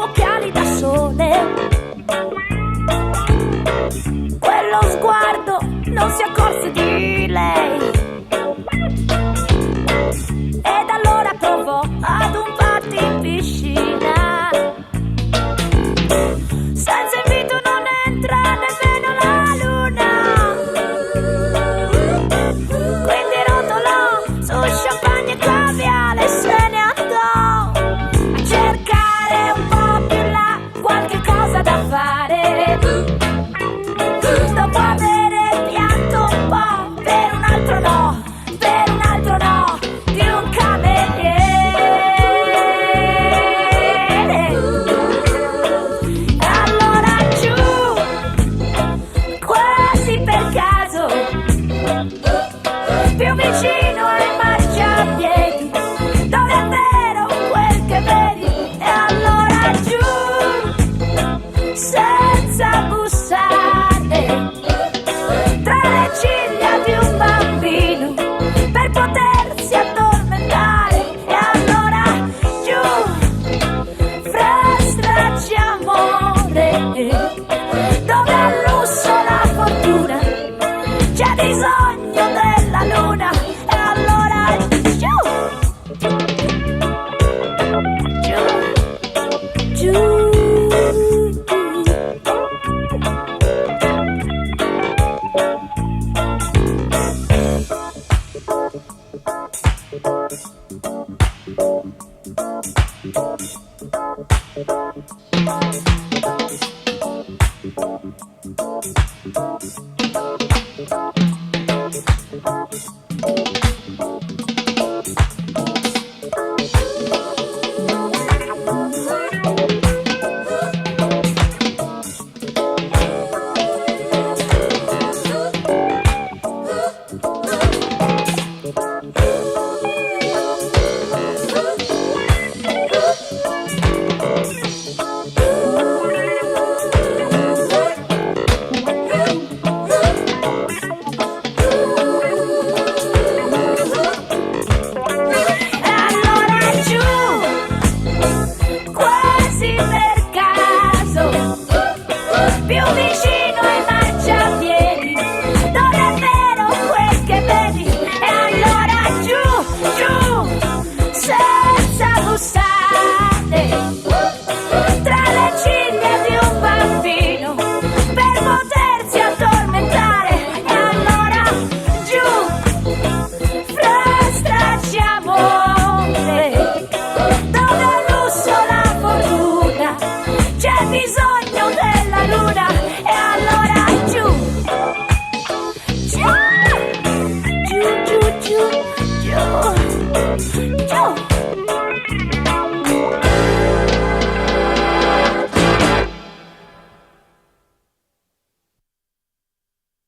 occhiali da sole. Quello sguardo non si accorse di lei. Ed allora provò ad un party in piscina. Senza invito non entra nemmeno la luna. Quindi rotolò su champagne e caviale e se ne andò a cercare un po' più in là qualche cosa da fare. Dopo avere pianto un po' per un altro no, per un altro no di un cameriere. Allora giù, quasi per caso, più vicino ai marciapiedi, dove è vero quel che vedi. E allora giù, senza bussare, tra le ciglia di un bambino, per potersi addormentare. E allora giù, fra stracci amore, dove al lusso la fortuna c'è bisogno della luna. E allora giù, giù, giù. Thank you.